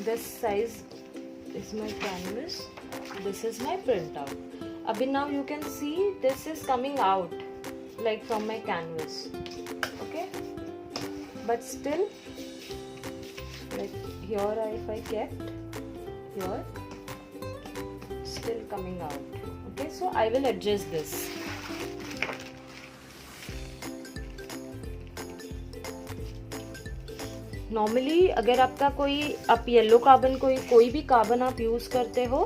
this size is my canvas, this is my printout. Abhi now you can see this is coming out like from my canvas, okay, but still like here if I kept here, still coming out, okay. So I will adjust this. Normally अगर आपका कोई आप yellow carbon कोई भी carbon आप use करते हो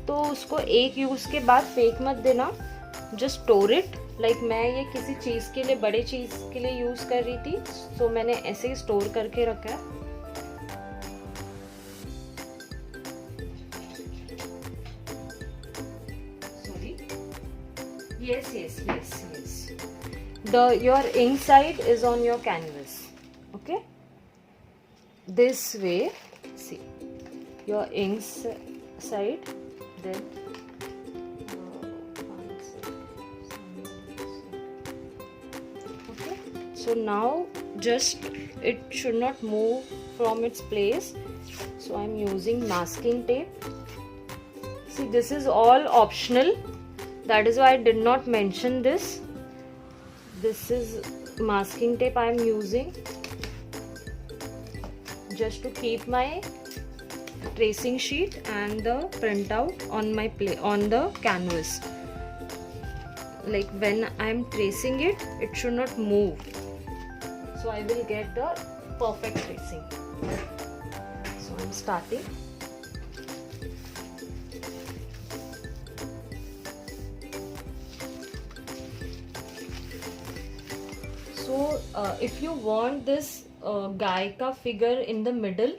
तो उसको एक यूज़ के बाद फेंक मत देना, जस्ट स्टोर इट। लाइक मैं ये किसी चीज़ के लिए, बड़े चीज़ के लिए यूज़ कर रही थी, सो मैंने ऐसे ही स्टोर करके रखा है। Sorry, yes. Your ink side is on your canvas, okay? This way, see, your ink side, then okay. So now just it should not move from its place, so I'm using masking tape. See, this is all optional, that is why I did not mention this. This is masking tape I am using just to keep my tracing sheet and the printout on my on the canvas. Like when I am tracing it, it should not move, so I will get the perfect tracing. So I'm starting. So if you want this guy ka figure in the middle,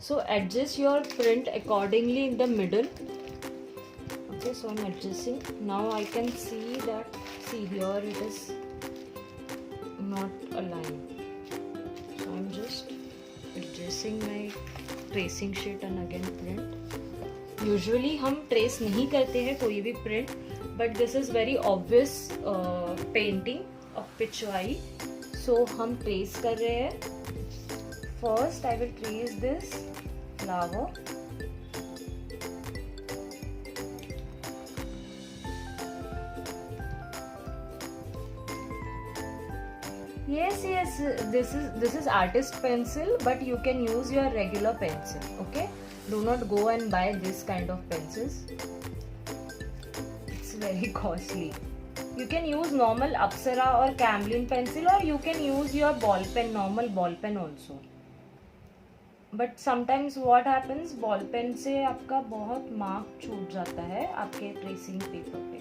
so adjust your print accordingly in the middle. Okay, so I'm adjusting. Now I can see that, see here it is not aligned, so I'm just adjusting my tracing sheet and again print. Usually हम trace नहीं करते हैं कोई भी print, but this is very obvious painting of Pichwai, so हम trace कर रहे हैं. First I will trace this flower. Yes, this is artist pencil, but you can use your regular pencil, okay? Do not go and buy this kind of pencils. It's very costly. You can use normal Apsara or Camlin pencil, or you can use your ball pen, normal ball pen also. But sometimes what happens, ball pen से आपका बहुत mark छूट जाता है आपके tracing paper पे,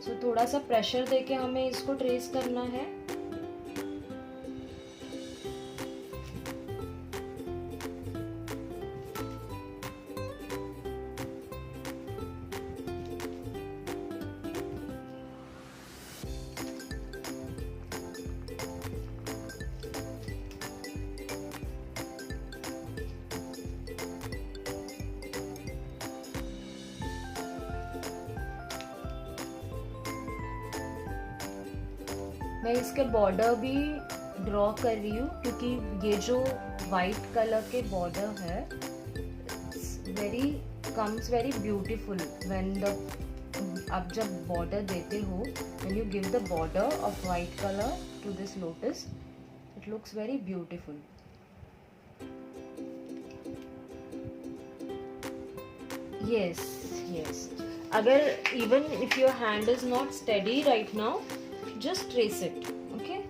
सो थोड़ा सा प्रेशर देके हमें इसको ट्रेस करना है. मैं इसके बॉर्डर भी ड्रॉ कर रही हूँ, क्योंकि ये जो वाइट कलर के बॉर्डर है, comes very beautiful when the, आप जब बॉर्डर देते हो, when you give the border of white colour to this lotus, it looks very beautiful. yes. अगर even if your hand is not steady right now, just trace it, okay?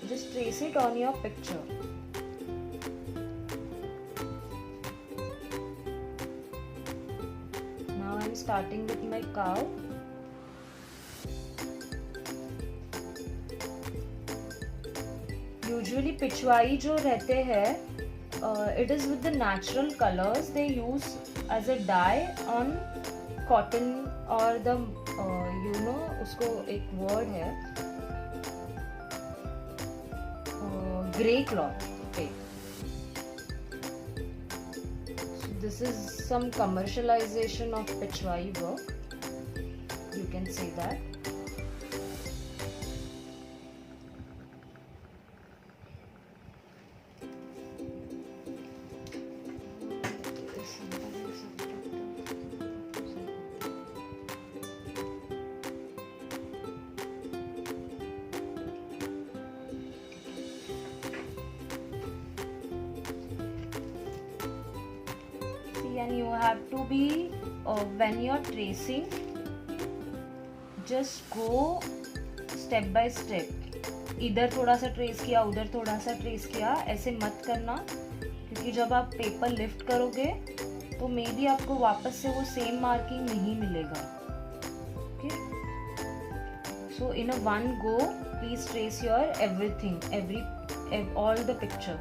Just trace it on your picture. Now I'm starting with my cow. Usually Pichwai जो रहते हैं, it is with the natural colors they use as a dye on cotton or the उसको एक word है grey cloth पे. This is some commercialisation of Pichwai work, you can say that. then you have to be when you are tracing, just go step by step. इधर थोड़ा सा trace किया, उधर थोड़ा सा ट्रेस किया, ऐसे मत करना, क्योंकि जब आप पेपर लिफ्ट करोगे तो मे बी आपको वापस से वो सेम मार्किंग नहीं मिलेगा. Okay, so in a one go please trace your everything, all the picture.